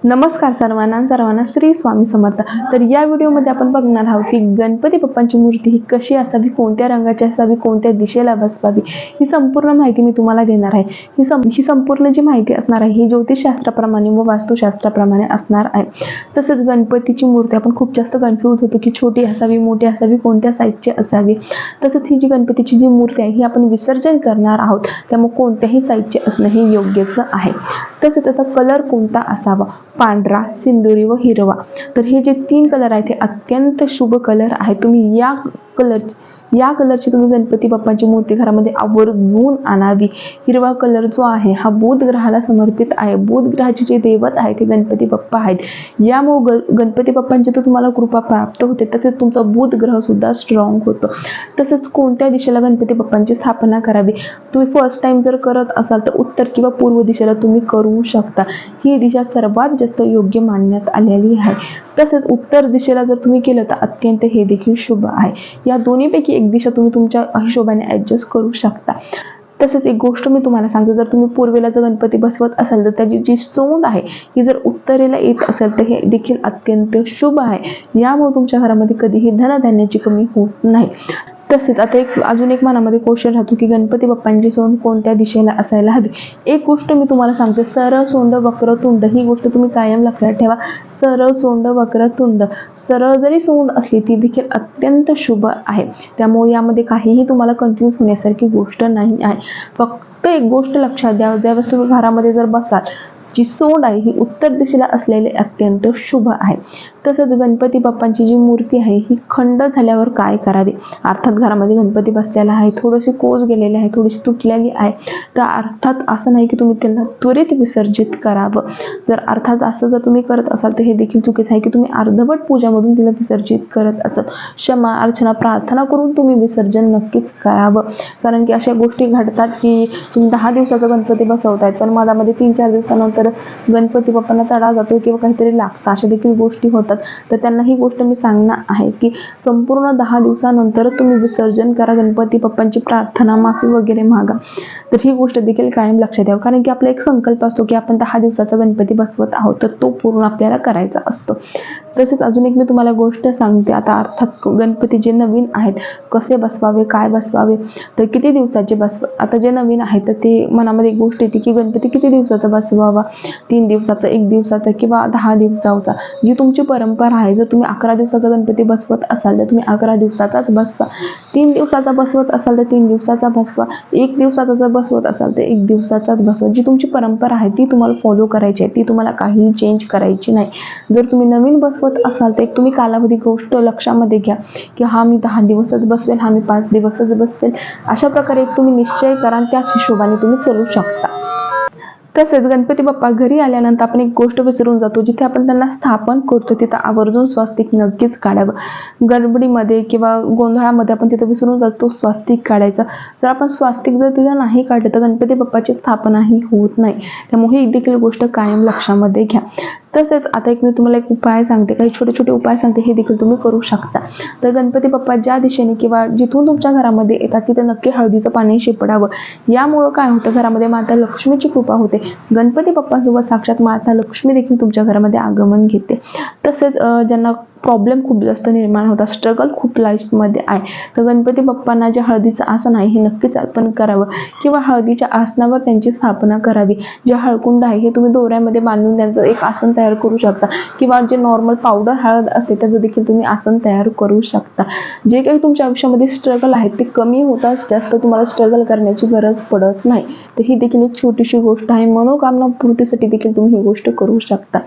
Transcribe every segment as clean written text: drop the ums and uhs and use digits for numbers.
नमस्कार सर्वांना श्री स्वामी समर्थ। तर या व्हिडिओमध्ये आपण बघणार आहोत की गणपती बाप्पांची मूर्ती ही कशी असावी, कोणत्या रंगाची असावी, कोणत्या दिशेला बसवावी, ही संपूर्ण माहिती मी तुम्हाला देणार आहे। ही संपूर्ण जी माहिती असणार आहे ही ज्योतिषशास्त्राप्रमाणे व वास्तुशास्त्राप्रमाणे असणार आहे। तसेच गणपतीची मूर्ती आपण खूप जास्त कन्फ्यूज होतो की छोटी असावी, मोठी असावी, कोणत्या साईजची असावी। तसेच ही जी गणपतीची जी मूर्ती आहे ही आपण विसर्जन करणार आहोत, त्यामुळे कोणत्याही साईजची असणं हे योग्यच आहे। तसेच त्याचा कलर कोणता असावा, पांढरा, सिंदुरी व हिरवा। तर हे जे तीन कलर आहेत हे अत्यंत शुभ कलर आहे। तुम्ही या कलरची तुम्ही गणपती बाप्पांची मूर्ती घरामध्ये आवर्जून आणावी। हिरवा कलर जो आहे हा बुध ग्रहाला समर्पित आहे। बुध ग्रहाचे जे दैवत आहे ते गणपती बाप्पा आहेत। यामुळे गणपती बाप्पांची तर तुम्हाला कृपा प्राप्त होते, तसेच तुमचा बुध ग्रह सुद्धा स्ट्रॉंग होतो। तसेच कोणत्या दिशेला गणपती बाप्पांची स्थापना करावी, तुम्ही फर्स्ट टाइम जर करत असाल तर उत्तर किंवा पूर्व दिशेला तुम्ही करू शकता। ही दिशा सर्वात जास्त योग्य मानण्यात आलेली आहे। तसेच उत्तर दिशेला जर तुम्ही केलं तर अत्यंत हे देखील शुभ आहे। या दोन्हीपैकी एक दिशा तुम्ही तुमच्या हिशोबाने ऍडजस्ट करू शकता। तसेच एक गोष्ट मी तुम्हाला सांगते, जर तुम्ही पूर्वेला जर गणपती बसवत असाल तर त्याची जी सोंड आहे ही जर उत्तरेला येत असेल तर हे देखील अत्यंत शुभ आहे। यामुळे तुमच्या घरामध्ये कधीही धनधान्याची कमी होत नाही। तसेच आता अजून एक मनामध्ये क्वेश्चन राहतो की गणपती बाप्पांची सोंड कोणत्या दिशेला असायला हवी। एक गोष्ट मी तुम्हाला सांगते, सरळ सोंड वक्र तुंड, ही गोष्ट तुम्ही कायम लक्षात ठेवा। सरळ सोंड वक्र तुंड, सरळ जरी सोंड असली ती देखील अत्यंत शुभ आहे। त्यामुळे यामध्ये काहीही तुम्हाला कन्फ्यूज होण्यासारखी गोष्ट नाही आहे। फक्त एक गोष्ट लक्षात द्या, ज्यावेळेस तुम्ही घरामध्ये जर बसाल जी सोंड आहे ही उत्तर दिशेला असलेले अत्यंत शुभ आहे। तसंच गणपती बाप्पांची जी मूर्ती आहे ही खंड झाल्यावर काय करावे, अर्थात घरामध्ये गणपती बसलेला आहे, थोडीशी कोस गेलेली आहे, थोडीशी तुटलेली आहे, तर अर्थात असं नाही की तुम्ही त्यांना त्वरित विसर्जित करावं। अर्थात असं जर तुम्ही करत असाल तर हे देखील चुकीचं आहे की तुम्ही अर्धवट पूजामधून तिला विसर्जित करत असाल। क्षमा अर्चना प्रार्थना करून तुम्ही विसर्जन नक्कीच करावं। कारण की अशा गोष्टी घडतात की तुम्ही 10 दिवसाचा गणपती बसवतायत पण मधामध्ये 3-4 दिवसानंतर गणपती बाप्पांना तडा जातो किंवा काहीतरी लागतं, अशा देखील गोष्टी होतात। तर त्यांना ही गोष्ट मी सांगणार आहे की संपूर्ण 10 दिवसानंतर तुम्ही विसर्जन करा, गणपती बाप्पांची प्रार्थना, माफी वगैरे मागा। तर ही गोष्ट देखील कायम लक्षात ठेवा, कारण की आपला एक संकल्प असतो की आपण 10 दिवसाचा गणपती बसवत आहोत, तर तो पूर्ण आपल्याला करायचा असतो। तसेच अजून एक मी तुम्हाला गोष्ट सांगते, आता अर्थात गणपती जे नवीन आहेत कसे बसवावे, काय बसवावे, तर किती दिवसाचे आता जे नवीन आहेत तर ते मनामध्ये एक गोष्ट येते की गणपती किती दिवसाचा बसवावा, 3 दिवसाचा, 1 दिवसाचा किंवा 10 दिवसाचा, जी तुमची परंपरा आहे। जर तुम्ही 11 दिवसाचा गणपती बसवत असाल तर तुम्ही 11 दिवसाचाच बसवा, 3 दिवसाचा बसवत असाल तर 3 दिवसाचा बसवा, 1 दिवसाचा जर बसवत असाल तर 1 दिवसाचाच बसवा। जी तुमची परंपरा आहे ती तुम्हाला फॉलो करायची आहे, ती तुम्हाला काही चेंज करायची नाही। जर तुम्ही नवीन बसवत असाल तर एक तुम्ही कालावधी गोष्ट लक्षामध्ये घ्या की हा मी 10 दिवसच बसवेल, हा मी 5 दिवसच बसवेल, अशा प्रकारे एक तुम्ही निश्चय करा आणि त्याच हिशोबाने तुम्ही चालू शकता। तसेच गणपती बाप्पा घरी आल्यानंतर आपण एक गोष्ट विसरून जातो, जिथे आपण त्यांना स्थापन करतो तिथं आवर्जून स्वास्तिक नक्कीच काढावं। गडबडीमध्ये किंवा गोंधळामध्ये आपण तिथं विसरून जातो स्वास्तिक काढायचं। जर आपण स्वास्तिक जर तिथं नाही काढलं तर गणपती बाप्पाची स्थापना ही होत नाही। त्यामुळे ही देखील गोष्ट कायम लक्षामध्ये घ्या। तसेच आता मी तुम्हाला एक उपाय सांगते, काही छोटे छोटे उपाय सांगते, हे देखील तुम्ही करू शकता। तर गणपती बाप्पा ज्या दिशेने किंवा जिथून तुमच्या घरामध्ये येतात तिथे नक्की हळदीचं पाणी शिपडावं। यामुळं काय होतं, घरामध्ये माता लक्ष्मीची कृपा होते। गणपती बाप्पांसोबत साक्षात माता लक्ष्मी देखील तुमच्या घरामध्ये आगमन घेते। तसेच ज्यांना प्रॉब्लेम खूप जास्त निर्माण होतात, स्ट्रगल खूप लाईफमध्ये आहे, तर गणपती बाप्पांना जे हळदीचं आसन आहे हे नक्कीच अर्पण करावं किंवा हळदीच्या आसनावर त्यांची स्थापना करावी। जे हळकुंड आहे हे तुम्ही दोऱ्यामध्ये बांधून त्यांचं एक आसन तयार करू शकता किंवा जे नॉर्मल पावडर हळद असते त्याचं देखील तुम्ही आसन तयार करू शकता। जे काही तुमच्या आयुष्यामध्ये स्ट्रगल आहे ते कमी होताच जास्त तुम्हाला स्ट्रगल करण्याची गरज पडत नाही। तर ही देखील एक छोटीशी गोष्ट आहे, मनोकामना पूर्तीसाठी देखील तुम्ही ही गोष्ट करू शकता।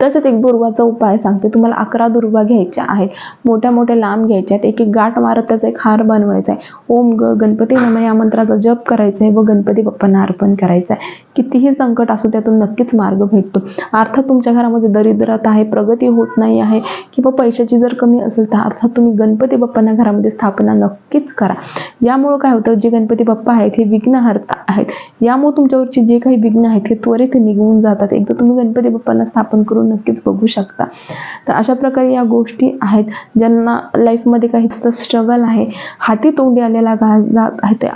तसंच एक दुर्वाचा उपाय सांगते तुम्हाला, 11 दुर्वा घ्यायच्या आहेत, मोठ्या मोठ्या लांब घ्यायच्या आहेत, एक एक गाठ मारत त्याचा एक हार बनवायचा आहे। ओम गणपती नमः या मंत्राचा जप करायचा आहे व गणपती बाप्पांना अर्पण करायचं आहे। कितीही संकट असो त्यातून नक्कीच मार्ग भेटतो। अर्थात तुमच्या घरामध्ये दरिद्रता आहे, प्रगती होत नाही आहे किंवा पैशाची जर कमी असेल तर अर्थात तुम्ही गणपती बाप्पांना घरामध्ये स्थापना नक्कीच करा। यामुळे काय होतं, जे गणपती बाप्पा आहेत हे विघ्नहर्ता आहेत, यामुळे तुमच्यावरचे जे काही विघ्न आहेत हे त्वरित निघून जातात। एकदा तुम्ही गणपती बाप्पांना स्थापन करून नक्कीच बघू शकता। तर अशा प्रकारे या गोष्टी आहेत, ज्यांना लाईफमध्ये काही स्ट्रगल आहे, हाती तोंडी आलेला घास जात आहे, ते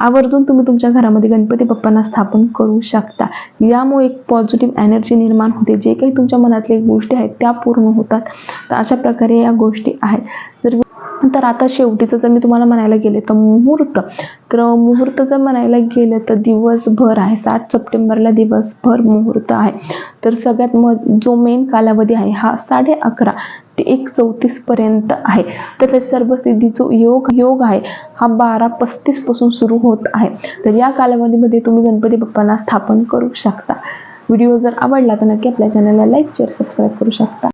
आवर्जून तुम्ही तुमच्या घरामध्ये गणपती बाप्पांना स्थापन करू शकता. यामुळे एक पॉझिटिव्ह एनर्जी निर्माण होते. जे काही तुमच्या मनातल्या गोष्टी आहेत त्या पूर्ण होतात. तर अशा प्रकारे या गोष्टी आहेत. तर आता शेवटीचं जर मी तुम्हाला म्हणायला गेले तर मुहूर्त जर म्हणायला गेलं तर दिवसभर आहे. 7 सप्टेंबरला दिवसभर मुहूर्त आहे. तर सगळ्यात जो मेन कालावधी आहे हा 11:30 ते 1:34 पर्यंत आहे. तर ते सर्वसिद्धी जो योग आहे हा 12:35 पासून सुरू होत आहे. तर या कालावधीमध्ये तुम्ही गणपती बाप्पांना स्थापन करू शकता. व्हिडिओ जर आवडला तर नक्की आपल्या चॅनलला लाईक, शेअर, सबस्क्राईब करू शकता.